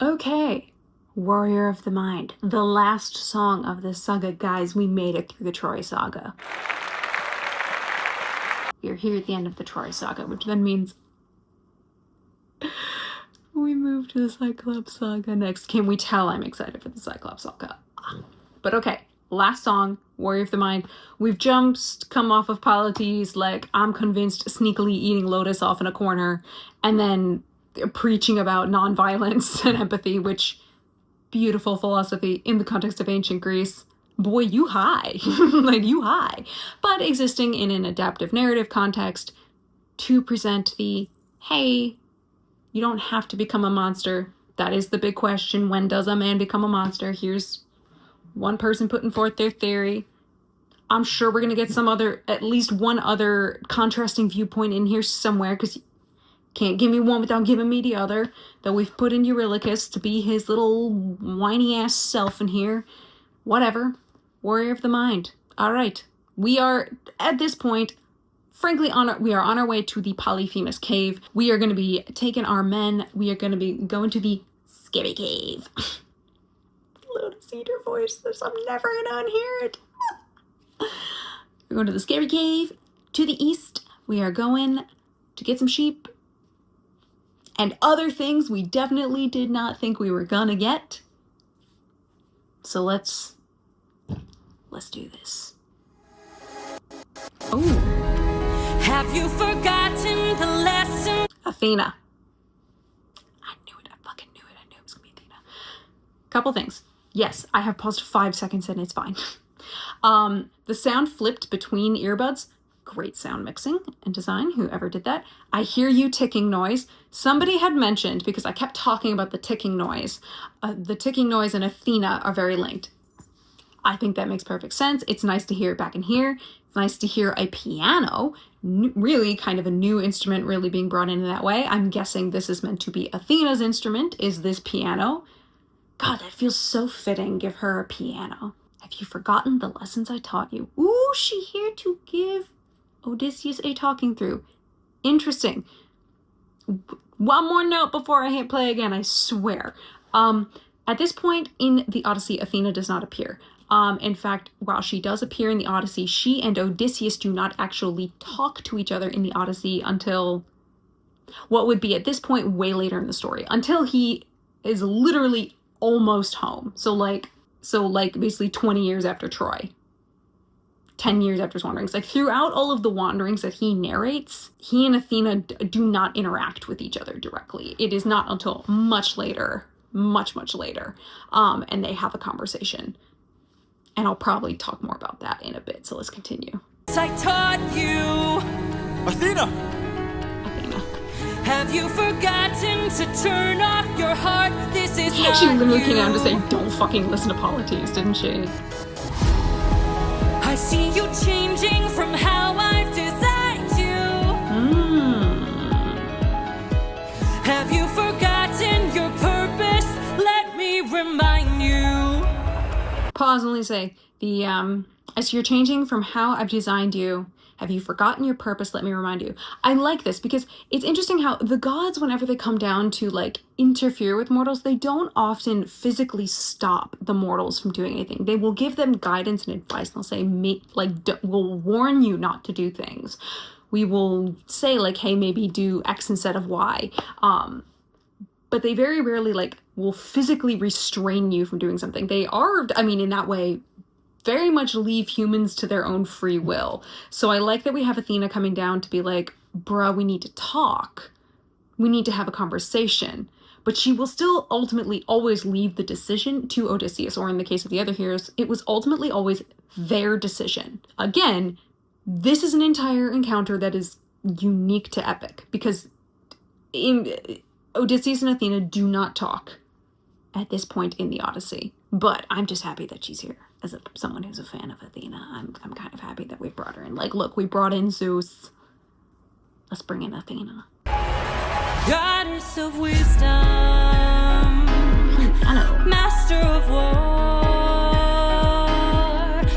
Okay, Warrior of the Mind, the last song of this saga. Guys, we made it through the Troy Saga. We are here at the end of the Troy Saga, which then means we move to the Cyclops Saga next. Can we tell I'm excited for the Cyclops Saga? But okay, last song, Warrior of the Mind. We've just come off of Polites, like, I'm convinced, sneakily eating Lotus off in a corner, and then preaching about nonviolence and empathy, which, beautiful philosophy in the context of ancient Greece. Boy, you high. Like, you high. But existing in an adaptive narrative context to present the, hey, you don't have to become a monster. That is the big question. When does a man become a monster? Here's one person putting forth their theory. I'm sure we're going to get some other, at least one other contrasting viewpoint in here somewhere, because you can't give me one without giving me the other, that we've put in Eurylochus to be his little whiny-ass self in here. Whatever. Warrior of the Mind. All right. We are, at this point, frankly, we are on our way to the Polyphemus cave. We are going to be taking our men. We are going to be going to the Scary Cave. Lotus Eater voice. I'm never going to unhear it. We're going to the Scary Cave. To the east, we are going to get some sheep. And other things we definitely did not think we were going to get. So let's do this. Oh. Have you forgotten the lesson? Athena. I knew it. I fucking knew it. I knew it was gonna be Athena. Couple things. Yes, I have paused 5 seconds and it's fine. The sound flipped between earbuds. Great sound mixing and design, whoever did that. I hear you ticking noise. Somebody had mentioned, because I kept talking about the ticking noise, the ticking noise and Athena are very linked. I think that makes perfect sense. It's nice to hear it back in here. It's nice to hear a piano, really kind of a new instrument really being brought in that way. I'm guessing this is meant to be Athena's instrument, is this piano. God, that feels so fitting. Give her a piano. Have you forgotten the lessons I taught you? Ooh, she here to give Odysseus a talking through. Interesting. One more note before I hit play again, I swear. At this point in the Odyssey, Athena does not appear. In fact, while she does appear in the Odyssey, she and Odysseus do not actually talk to each other in the Odyssey until what would be at this point way later in the story, until he is literally almost home. So like basically 20 years after Troy. 10 years after his wanderings. Like, throughout all of the wanderings that he narrates, he and Athena do not interact with each other directly. It is not until much later, much later, and they have a conversation. And I'll probably talk more about that in a bit, so let's continue. I taught you. Athena! Have you forgotten to turn off your heart? This is not She literally you. came down to say, don't fucking listen to Polites, didn't she? I see you changing from how I've designed you. Have you forgotten your purpose? Let me remind you. Pause and only say, as you're changing from how I've designed you, have you forgotten your purpose? Let me remind you. I like this because it's interesting how the gods, whenever they come down to like interfere with mortals, they don't often physically stop the mortals from doing anything. They will give them guidance and advice. They'll say, we'll warn you not to do things. We will say like, hey, maybe do X instead of Y. But they very rarely like will physically restrain you from doing something. They are, I mean, in that way, very much leave humans to their own free will. So I like that we have Athena coming down to be like, bruh, we need to talk. We need to have a conversation. But she will still ultimately always leave the decision to Odysseus, or in the case of the other heroes, it was ultimately always their decision. Again, this is an entire encounter that is unique to epic, because Odysseus and Athena do not talk at this point in the Odyssey. But I'm just happy that she's here. As someone who's a fan of Athena, I'm kind of happy that we brought her in. Like, look, we brought in Zeus. Let's bring in Athena. Goddess of wisdom. I know. Master of war.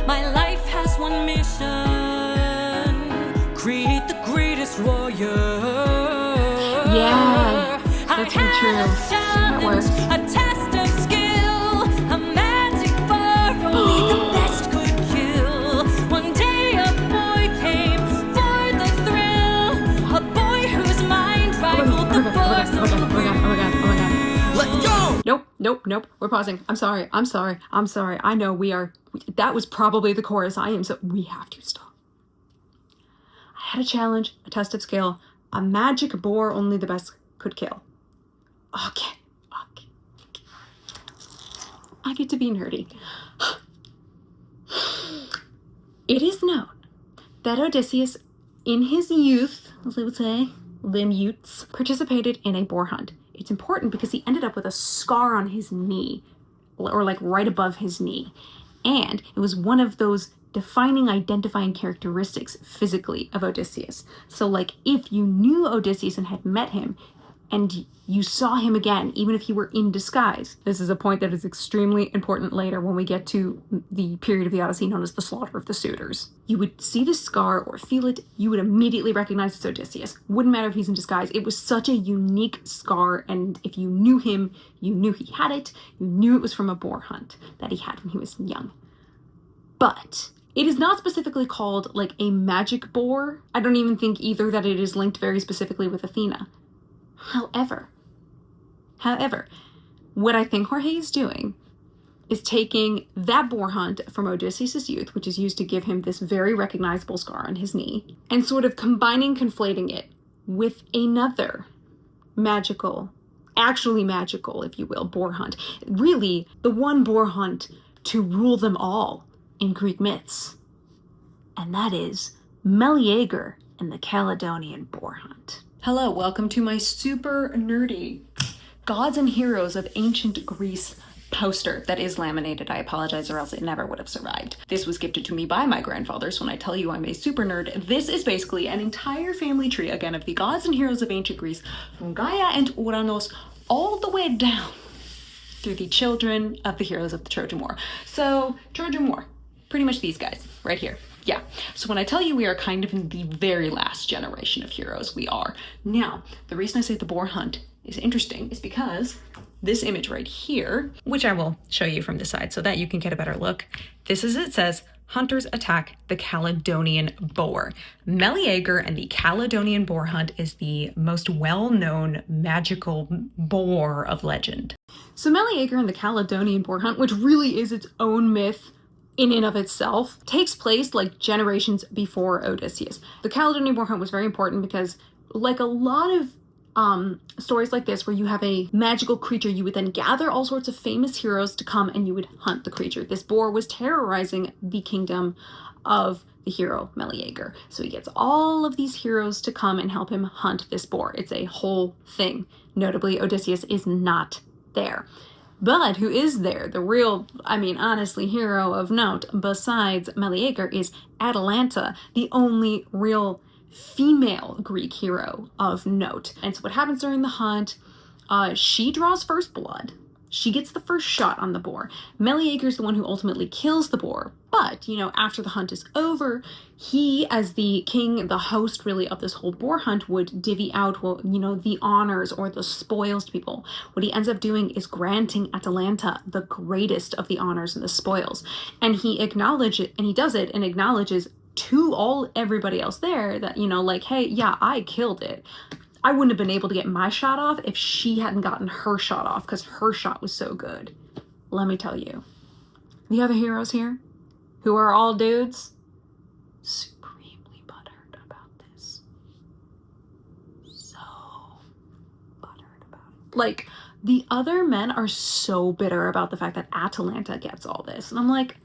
My life has one mission. Create the greatest warrior. Yeah, that's very true. That works. Nope. We're pausing. I'm sorry. I know that was probably the chorus. We have to stop. I had a challenge, a test of skill, a magic boar only the best could kill. Okay. I get to be nerdy. It is known that Odysseus, in his youth, as they would say, limb youths, participated in a boar hunt. It's important because he ended up with a scar on his knee, or like right above his knee. And it was one of those defining, identifying characteristics physically of Odysseus. So like if you knew Odysseus and had met him, and you saw him again, even if he were in disguise. This is a point that is extremely important later when we get to the period of the Odyssey known as the slaughter of the suitors. You would see the scar or feel it, you would immediately recognize it's Odysseus. Wouldn't matter if he's in disguise. It was such a unique scar, and if you knew him, you knew he had it. You knew it was from a boar hunt that he had when he was young. But it is not specifically called like a magic boar. I don't even think either that it is linked very specifically with Athena. However, what I think Jorge is doing is taking that boar hunt from Odysseus' youth, which is used to give him this very recognizable scar on his knee, and sort of conflating it with another actually magical, if you will, boar hunt. Really, the one boar hunt to rule them all in Greek myths. And that is Meleager and the Caledonian boar hunt. Hello, welcome to my super nerdy Gods and Heroes of Ancient Greece poster that is laminated. I apologize, or else it never would have survived. This was gifted to me by my grandfather, so when I tell you I'm a super nerd, this is basically an entire family tree, again, of the Gods and Heroes of Ancient Greece, from Gaia and Uranos all the way down through the children of the heroes of the Trojan War. So, Trojan War, pretty much these guys, right here. Yeah, so when I tell you we are kind of in the very last generation of heroes, we are. Now, the reason I say the boar hunt is interesting is because this image right here, which I will show you from the side so that you can get a better look, this is, it says, hunters attack the Caledonian boar. Meleager and the Caledonian boar hunt is the most well-known magical boar of legend. So Meleager and the Caledonian boar hunt, which really is its own myth, in and of itself, takes place like generations before Odysseus. The Caledonian boar hunt was very important because, like a lot of stories like this where you have a magical creature, you would then gather all sorts of famous heroes to come and you would hunt the creature. This boar was terrorizing the kingdom of the hero Meleager. So he gets all of these heroes to come and help him hunt this boar. It's a whole thing. Notably, Odysseus is not there. But who is there? The real, honestly, hero of note, besides Meleager, is Atalanta, the only real female Greek hero of note. And so what happens during the hunt, she draws first blood. She gets the first shot on the boar. Meleager's the one who ultimately kills the boar. But, after the hunt is over, he, as the king, the host really of this whole boar hunt, would divvy out, the honors or the spoils to people. What he ends up doing is granting Atalanta the greatest of the honors and the spoils. And he does it and acknowledges to everybody else there that, hey, yeah, I killed it. I wouldn't have been able to get my shot off if she hadn't gotten her shot off because her shot was so good. Let me tell you, the other heroes here, who are all dudes, supremely butthurt about this. So butthurt about it. Like, the other men are so bitter about the fact that Atalanta gets all this. And I'm like,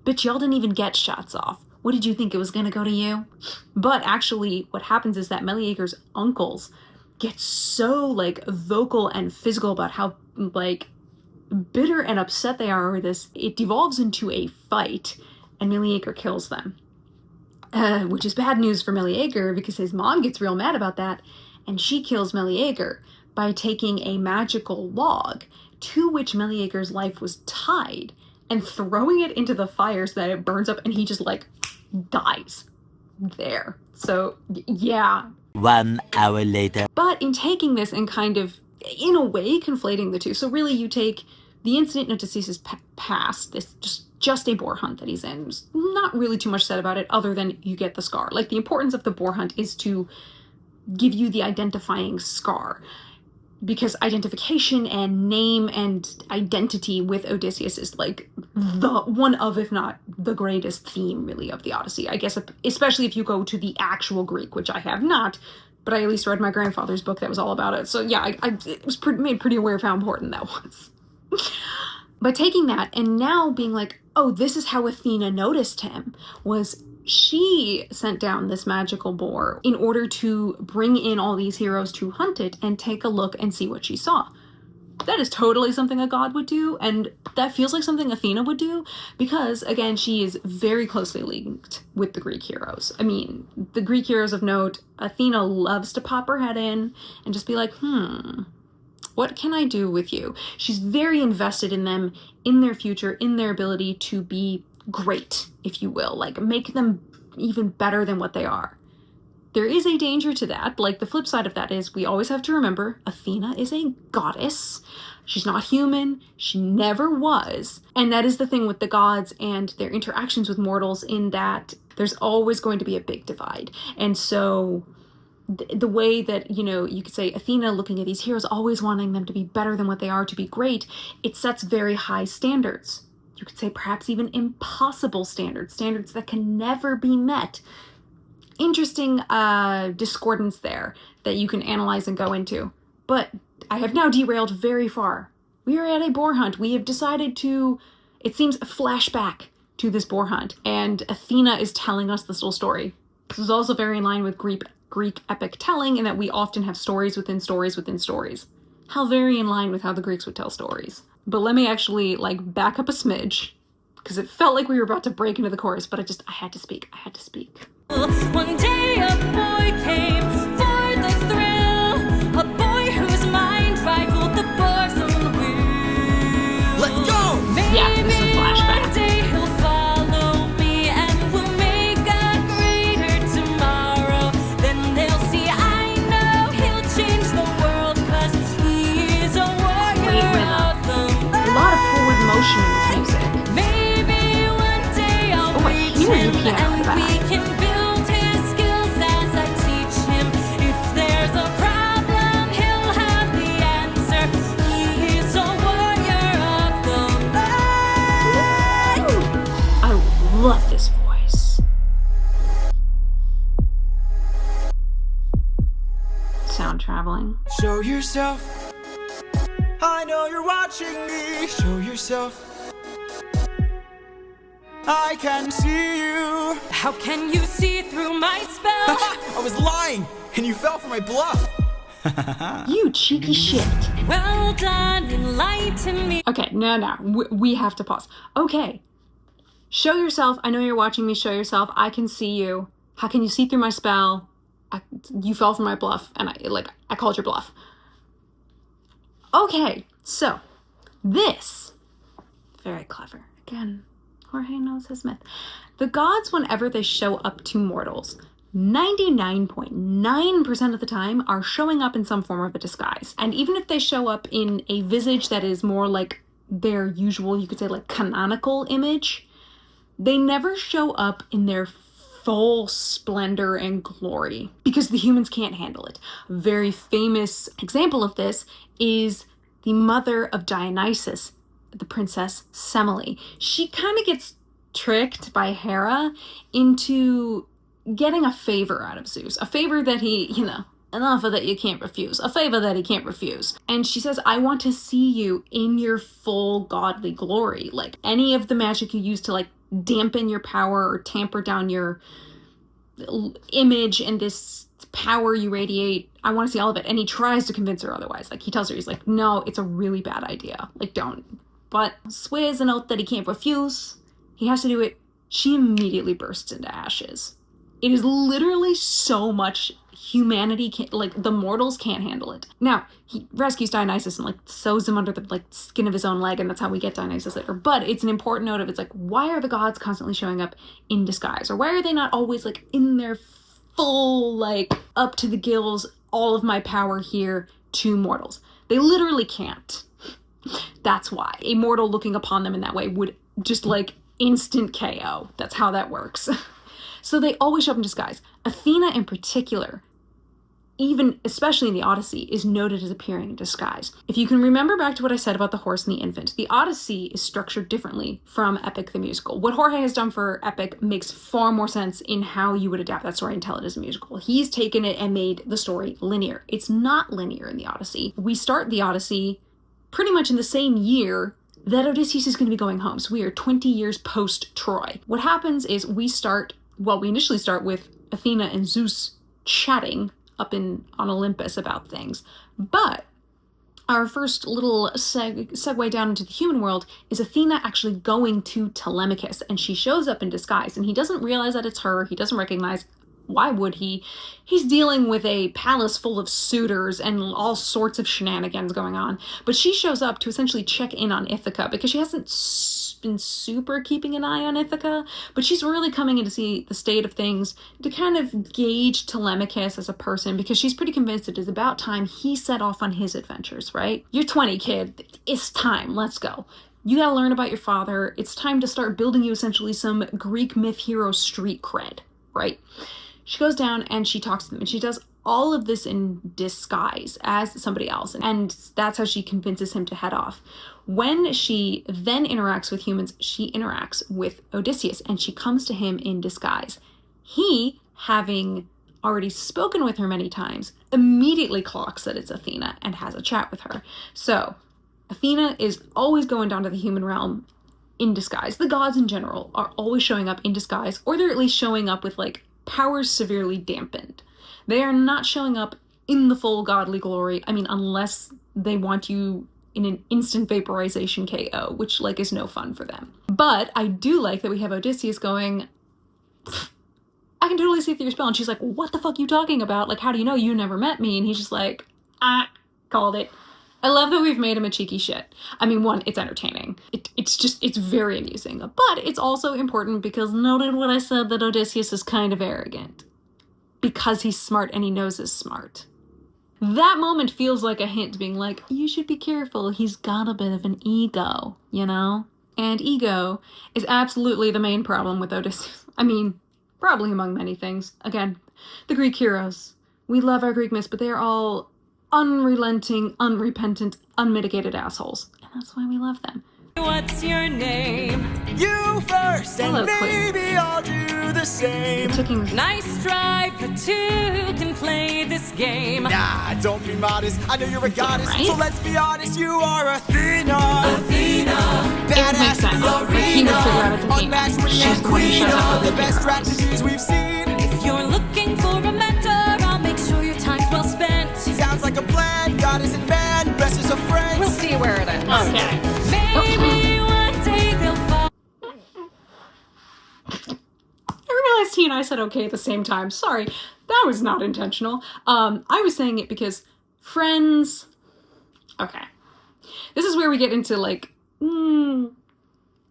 bitch, y'all didn't even get shots off. What did you think it was going to go to you? But actually, what happens is that Meleager's uncles get so, vocal and physical about how, bitter and upset they are over this. It devolves into a fight, and Meleager kills them. Which is bad news for Meleager, because his mom gets real mad about that, and she kills Meleager by taking a magical log to which Meleager's life was tied and throwing it into the fire so that it burns up, and he just, dies there. So, yeah. 1 hour later. But in taking this and kind of, in a way, conflating the two. So really, you take the incident in Odysseus' past, this just a boar hunt that he's in. There's not really too much said about it other than you get the scar. The importance of the boar hunt is to give you the identifying scar. because identification and name and identity with Odysseus is like the one of, if not the greatest theme really of the Odyssey. I guess, especially if you go to the actual Greek, which I have not, but I at least read my grandfather's book that was all about it. So yeah, it was made pretty aware of how important that was. But taking that and now being like, oh, this is how Athena noticed him, was she sent down this magical boar in order to bring in all these heroes to hunt it and take a look and see what she saw. That is totally something a god would do, and that feels like something Athena would do, because, again, she is very closely linked with the Greek heroes. I mean, the Greek heroes of note, Athena loves to pop her head in and just be like, what can I do with you? She's very invested in them, in their future, in their ability to be great, if you will, like make them even better than what they are. There is a danger to that. Like, the flip side of that is we always have to remember Athena is a goddess. She's not human. She never was. And that is the thing with the gods and their interactions with mortals, in that there's always going to be a big divide. And so the way that, you know, you could say Athena looking at these heroes, always wanting them to be better than what they are, to be great, it sets very high standards. You could say perhaps even impossible standards that can never be met. Interesting discordance there that you can analyze and go into. But I have now derailed very far. We are at a boar hunt. We have decided to, it seems, flashback to this boar hunt. And Athena is telling us this little story. This is also very in line with Greek epic telling, in that we often have stories within stories within stories. How very in line with how the Greeks would tell stories. But let me actually, like, back up a smidge, because it felt like we were about to break into the chorus, but I had to speak. One day a boy came for the thrill, a boy whose mind rivaled the boar's own will. Let's go! Yeah, this is a flashback. One day he'll follow me and we'll make a greater tomorrow. Then they'll see I know he'll change the world, 'cause he's a warrior of the A lot of forward motion in this music. Maybe one day I'll I reach hear you him piano in and the we back. can build his skills as I teach him. If there's a problem, he'll have the answer. He's a warrior of the light. I love this voice. Sound traveling. Show yourself. I know you're watching me. Show yourself. I can see you. How can you see through my spell? I was lying, and you fell for my bluff. You cheeky shit. Well done, enlighten me. Okay, no. We have to pause. Okay. Show yourself. I know you're watching me. Show yourself. I can see you. How can you see through my spell? You fell for my bluff, and I called your bluff. Okay, so this, very clever. Again, Jorge knows his myth. The gods, whenever they show up to mortals, 99.9% of the time are showing up in some form of a disguise. And even if they show up in a visage that is more like their usual, you could say, like, canonical image, they never show up in their full splendor and glory, because the humans can't handle it. A very famous example of this is the mother of Dionysus, the princess Semele. She kind of gets tricked by Hera into getting a favor out of Zeus. A favor that he, an offer that you can't refuse. A favor that he can't refuse. And she says, I want to see you in your full godly glory. Like, any of the magic you use to, like, dampen your power or tamper down your image and this power you radiate, I want to see all of it. And he tries to convince her otherwise. Like, he tells her, he's like, no, it's a really bad idea. Like, don't. But swears an oath that he can't refuse. He has to do it. She immediately bursts into ashes. It is literally so much humanity, the mortals can't handle it. Now, he rescues Dionysus and, sews him under the, skin of his own leg, and that's how we get Dionysus later. But it's an important note of, it's why are the gods constantly showing up in disguise? Or why are they not always, in their full, up to the gills, all of my power here to mortals? They literally can't. That's why. A mortal looking upon them in that way would just, instant KO. That's how that works. So they always show up in disguise. Athena in particular even especially in the Odyssey, is noted as appearing in disguise. If you can remember back to what I said about the horse and the infant, the Odyssey is structured differently from Epic the musical. What Jorge has done for Epic makes far more sense in how you would adapt that story and tell it as a musical. He's taken it and made the story linear. It's not linear in the Odyssey. We start the Odyssey pretty much in the same year that Odysseus is going to be going home. So we are 20 years post Troy. What happens is we initially start with Athena and Zeus chatting up on Olympus about things. But our first little segue down into the human world is Athena actually going to Telemachus, and she shows up in disguise, and he doesn't realize that it's her. He doesn't recognize. Why would he? He's dealing with a palace full of suitors and all sorts of shenanigans going on. But she shows up to essentially check in on Ithaca because she hasn't been super keeping an eye on Ithaca, but she's really coming in to see the state of things, to kind of gauge Telemachus as a person, because she's pretty convinced it is about time he set off on his adventures, right? You're 20, kid. It's time. Let's go. You gotta learn about your father. It's time to start building you essentially some Greek myth hero street cred, right? She goes down and she talks to them, and she does all of this in disguise as somebody else. And that's how she convinces him to head off. When she then interacts with humans, she interacts with Odysseus, and she comes to him in disguise. He, having already spoken with her many times, immediately clocks that it's Athena and has a chat with her. So Athena is always going down to the human realm in disguise. The gods in general are always showing up in disguise, or they're at least showing up with like powers severely dampened. They are not showing up in the full godly glory. I mean, unless they want you in an instant vaporization KO, which like is no fun for them. But I do like that we have Odysseus going, I can totally see through your spell. And she's like, what the fuck are you talking about? Like, how do you know? You never met me. And he's just like, called it. I love that we've made him a cheeky shit. I mean, one, it's entertaining. It's very amusing. But it's also important because noted what I said, that Odysseus is kind of arrogant. Because he's smart and he knows he's smart. That moment feels like a hint, being like, you should be careful. He's got a bit of an ego, you know? And ego is absolutely the main problem with Odysseus. I mean, probably among many things. Again, the Greek heroes. We love our Greek myths, but they are all unrelenting, unrepentant, unmitigated assholes. And that's why we love them. What's your name? You first, and Hello, Queen. maybe I'll do the same. Ticking. Nice try, but two can play this game. Nah, don't be modest. I know you're a goddess, right? so let's be honest. You are Athena. Athena, It makes Badass sense. in the Like, he would figure out it's Athena. Unmatched with She's the one who shows up the with the best heroes. strategies we've seen. if you're looking for a mentor, I'll make sure your time's well spent. Sounds like a plan. God isn't man, best is a friend. We'll see where it ends. Okay. Maybe one day they'll fall. I realized he and I said okay at the same time. Sorry, that was not intentional. I was saying it because friends... Okay. This is where we get into, like,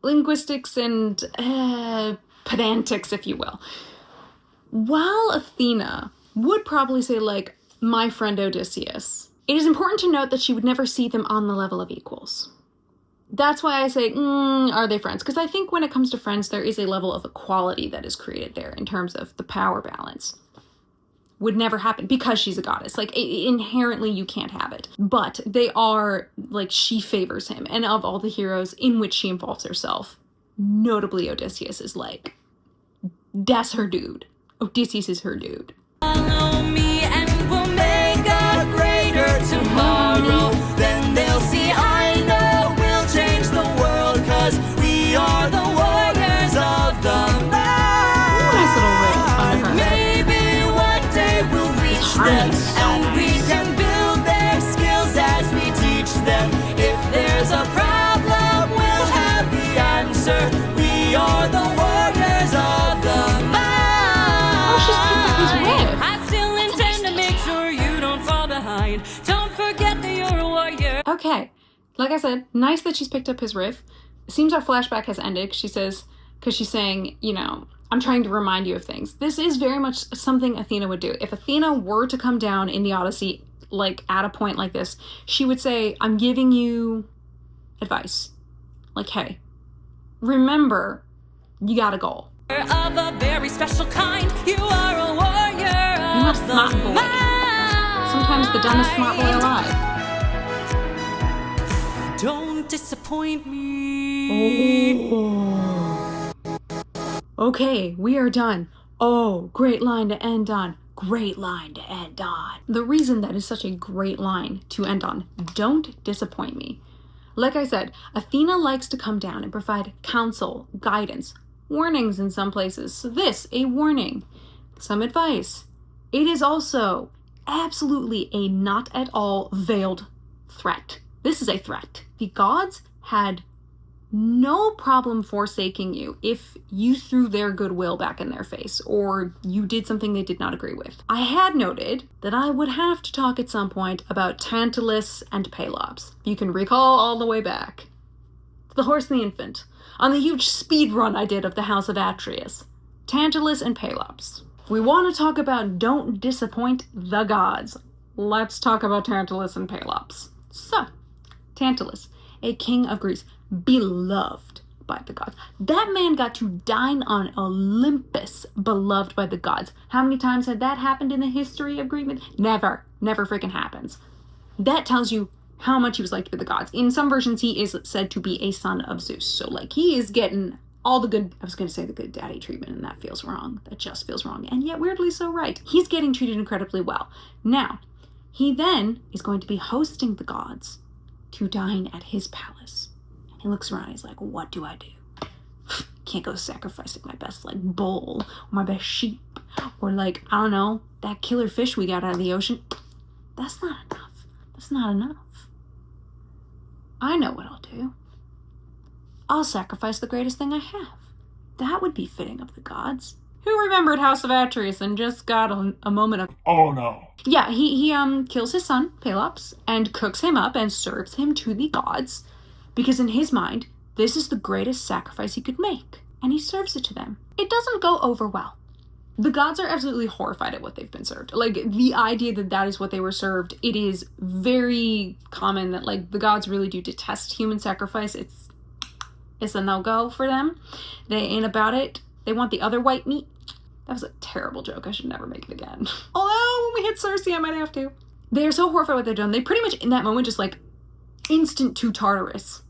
linguistics and pedantics, if you will. While Athena would probably say, like, my friend Odysseus, it is important to note that she would never see them on the level of equals. That's why I say, are they friends? Because I think when it comes to friends, there is a level of equality that is created there in terms of the power balance. Would never happen because she's a goddess. Like, inherently, you can't have it. But they are, like, she favors him. And of all the heroes in which she involves herself, notably Odysseus is like, that's her dude. Odysseus is her dude. Follow me and we'll make a greater tomorrow. Then they'll see I know we'll change the world, 'cause we are the warriors of the Nice little riff under her head. Maybe one day we'll reach them, harmony so and we can build their skills as we teach them. If there's a problem, we'll have the answer. We are the warriors of the mind. she's picked up his riff. I still intend to make sure you don't fall behind. Don't forget that you're a warrior. Okay, like I said, nice that she's picked up his riff. It seems our flashback has ended. She says, because she's saying, you know, I'm trying to remind you of things. This is very much something Athena would do. If Athena were to come down in the Odyssey, like at a point like this, she would say, I'm giving you advice. Like, hey, remember, you got a goal. Of a very special kind, you are a warrior must of the not boy. mind. sometimes the dumbest smart boy alive. Don't disappoint me. Oh. Okay, we are done. Oh, great line to end on. Great line to end on. The reason that is such a great line to end on, don't disappoint me. Like I said, Athena likes to come down and provide counsel, guidance, warnings in some places. So this, a warning, some advice. It is also absolutely a not at all veiled threat. This is a threat. The gods had no problem forsaking you if you threw their goodwill back in their face or you did something they did not agree with. I had noted that I would have to talk at some point about Tantalus and Pelops. You can recall all the way back. The Horse and the Infant, on the huge speed run I did of the House of Atreus. Tantalus and Pelops. If we want to talk about don't disappoint the gods, let's talk about Tantalus and Pelops. So, Tantalus, a king of Greece, beloved by the gods. That man got to dine on Olympus, beloved by the gods. How many times had that happened in the history of Greek myth? Never freaking happens. That tells you how much he was liked by the gods. In some versions, he is said to be a son of Zeus. So, like, he is getting all the good, I was going to say the good daddy treatment, and that feels wrong. That just feels wrong. And yet, weirdly so right. He's getting treated incredibly well. Now, he then is going to be hosting the gods to dine at his palace. He looks around, he's like, what do I do? Can't go sacrificing my best, like, bull, or my best sheep, or, like, I don't know, that killer fish we got out of the ocean. That's not enough. That's not enough. I know what I'll do. I'll sacrifice the greatest thing I have. That would be fitting of the gods. Who remembered House of Atreus and just got a moment of, oh no. Yeah, he kills his son, Pelops, and cooks him up and serves him to the gods. Because in his mind, this is the greatest sacrifice he could make. And he serves it to them. It doesn't go over well. The gods are absolutely horrified at what they've been served. Like, the idea that that is what they were served, it is very common that, like, the gods really do detest human sacrifice. It's a no-go for them. They ain't about it. They want the other white meat. That was a terrible joke. I should never make it again. Although, when we hit Circe, I might have to. They are so horrified what they've done. They pretty much, in that moment, just, like, instant to Tartarus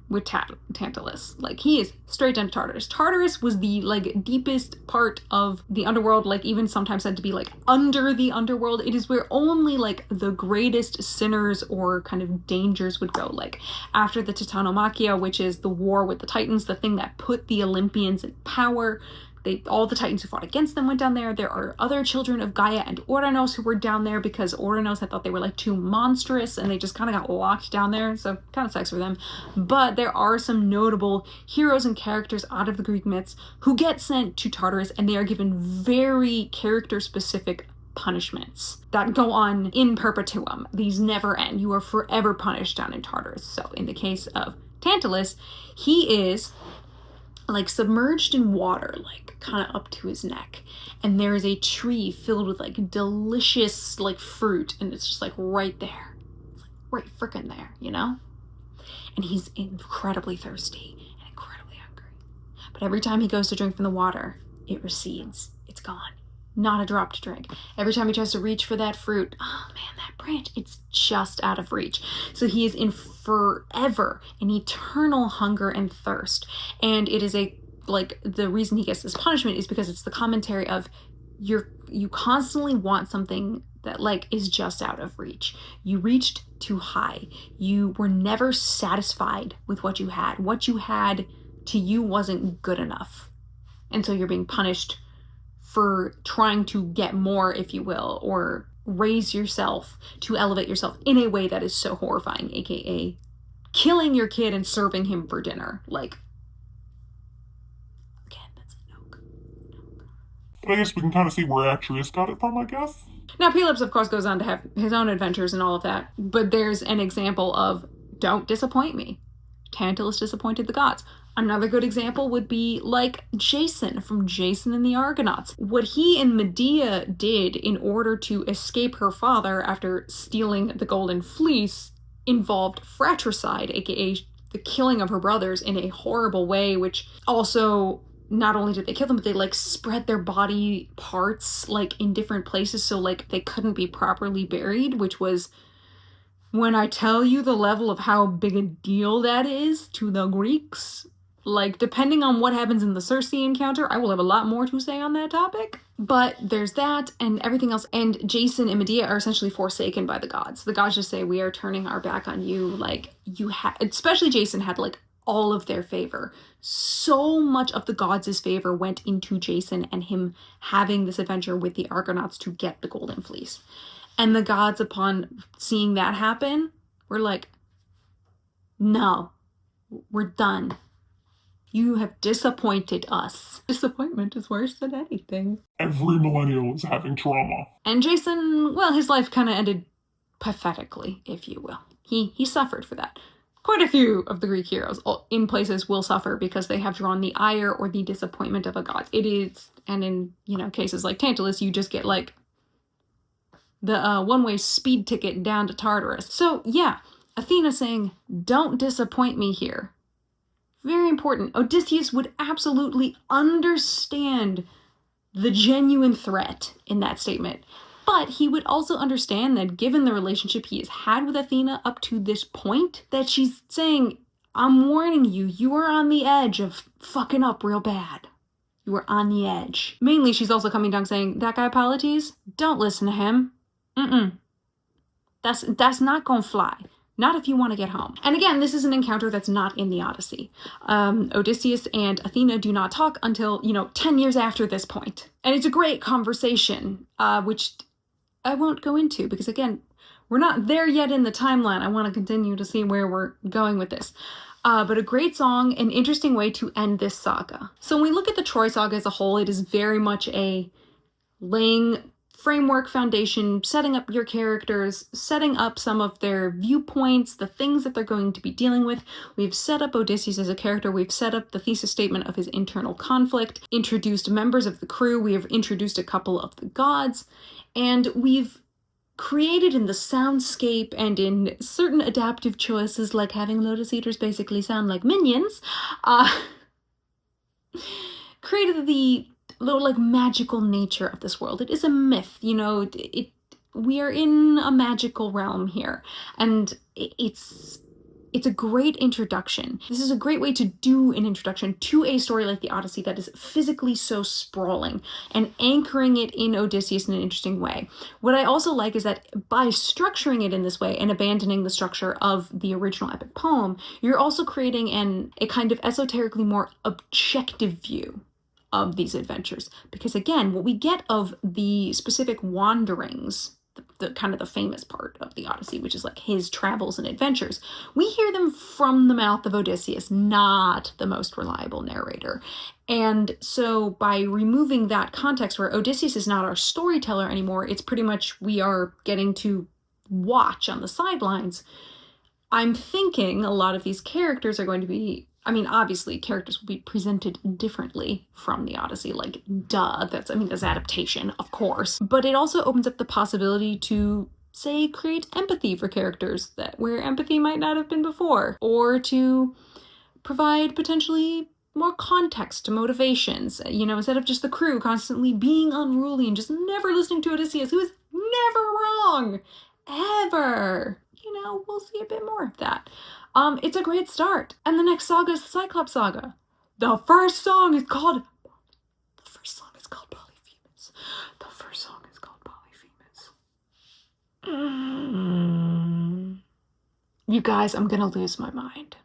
with Tantalus. Like, he is straight down to Tartarus. Tartarus was the, like, deepest part of the underworld, like, even sometimes said to be, like, under the underworld. It is where only, like, the greatest sinners or kind of dangers would go. Like, after the Titanomachia, which is the war with the Titans, the thing that put the Olympians in power, all the Titans who fought against them went down there. There are other children of Gaia and Ouranos who were down there because Ouranos had thought they were, like, too monstrous, and they just kind of got locked down there, so kind of sucks for them. But there are some notable heroes and characters out of the Greek myths who get sent to Tartarus, and they are given very character-specific punishments that go on in perpetuum. These never end. You are forever punished down in Tartarus. So in the case of Tantalus, he is, like, submerged in water, like, kind of up to his neck, and there is a tree filled with, like, delicious, like, fruit, and it's just, like, right there. It's, like, right frickin' there, you know? And he's incredibly thirsty and incredibly hungry. But every time he goes to drink from the water, it recedes. It's gone. Not a drop to drink. Every time he tries to reach for that fruit, oh man, that branch, it's just out of reach. So he is in forever, an eternal hunger and thirst. And it is the reason he gets this punishment is because it's the commentary of you constantly want something that, like, is just out of reach. You reached too high. You were never satisfied with what you had. What you had to you wasn't good enough. And so you're being punished for trying to get more, if you will, or raise yourself to elevate yourself in a way that is so horrifying, aka killing your kid and serving him for dinner. Like, again, that's a no. But I guess we can kind of see where Atreus got it from, I guess. Now, Pelops, of course, goes on to have his own adventures and all of that, but there's an example of don't disappoint me. Tantalus disappointed the gods. Another good example would be, like, Jason from Jason and the Argonauts. What he and Medea did in order to escape her father after stealing the golden fleece involved fratricide, aka the killing of her brothers in a horrible way, which also not only did they kill them, but they like spread their body parts like in different places so like they couldn't be properly buried, which was, when I tell you the level of how big a deal that is to the Greeks, like depending on what happens in the Circe encounter, I will have a lot more to say on that topic. But there's that and everything else. And Jason and Medea are essentially forsaken by the gods. The gods just say, we are turning our back on you. Like you had, especially Jason had like all of their favor. So much of the gods' favor went into Jason and him having this adventure with the Argonauts to get the Golden Fleece. And the gods, upon seeing that happen, were like, no, we're done. You have disappointed us. Disappointment is worse than anything. Every millennial is having trauma. And Jason, well, his life kind of ended pathetically, if you will. He suffered for that. Quite a few of the Greek heroes in places will suffer because they have drawn the ire or the disappointment of a god. It is, and in, cases like Tantalus, you just get like the one-way speed ticket down to Tartarus. So yeah, Athena saying, don't disappoint me here. Very important. Odysseus would absolutely understand the genuine threat in that statement. But he would also understand that given the relationship he has had with Athena up to this point, that she's saying, I'm warning you, you are on the edge of fucking up real bad. You are on the edge. Mainly, she's also coming down saying, that guy Polites, don't listen to him. That's not gonna fly. Not if you want to get home. And again, this is an encounter that's not in the Odyssey. Odysseus and Athena do not talk until, 10 years after this point. And it's a great conversation, which I won't go into because, again, we're not there yet in the timeline. I want to continue to see where we're going with this. But a great song, an interesting way to end this saga. So when we look at the Troy Saga as a whole, it is very much a laying framework, foundation, setting up your characters, setting up some of their viewpoints, the things that they're going to be dealing with. We've set up Odysseus as a character. We've set up the thesis statement of his internal conflict, introduced members of the crew. We have introduced a couple of the gods, and we've created in the soundscape and in certain adaptive choices, like having Lotus Eaters basically sound like minions, created the like magical nature of this world. It is a myth, we are in a magical realm here, and it's a great introduction. This is a great way to do an introduction to a story like the Odyssey that is physically so sprawling and anchoring it in Odysseus in an interesting way. What I also like is that by structuring it in this way and abandoning the structure of the original epic poem, you're also creating a kind of esoterically more objective view of these adventures. Because again, what we get of the specific wanderings, the kind of the famous part of the Odyssey, which is like his travels and adventures, we hear them from the mouth of Odysseus, not the most reliable narrator. And so by removing that context where Odysseus is not our storyteller anymore, it's pretty much we are getting to watch on the sidelines. I'm thinking a lot of these characters are going to be, obviously characters will be presented differently from the Odyssey, like, duh, that's adaptation, of course. But it also opens up the possibility to, say, create empathy for characters where empathy might not have been before, or to provide potentially more context to motivations, instead of just the crew constantly being unruly and just never listening to Odysseus, who is never wrong, ever. We'll see a bit more of that. It's a great start. And the next saga is the Cyclops saga. The first song is called Polyphemus. The first song is called Polyphemus. You guys, I'm gonna lose my mind.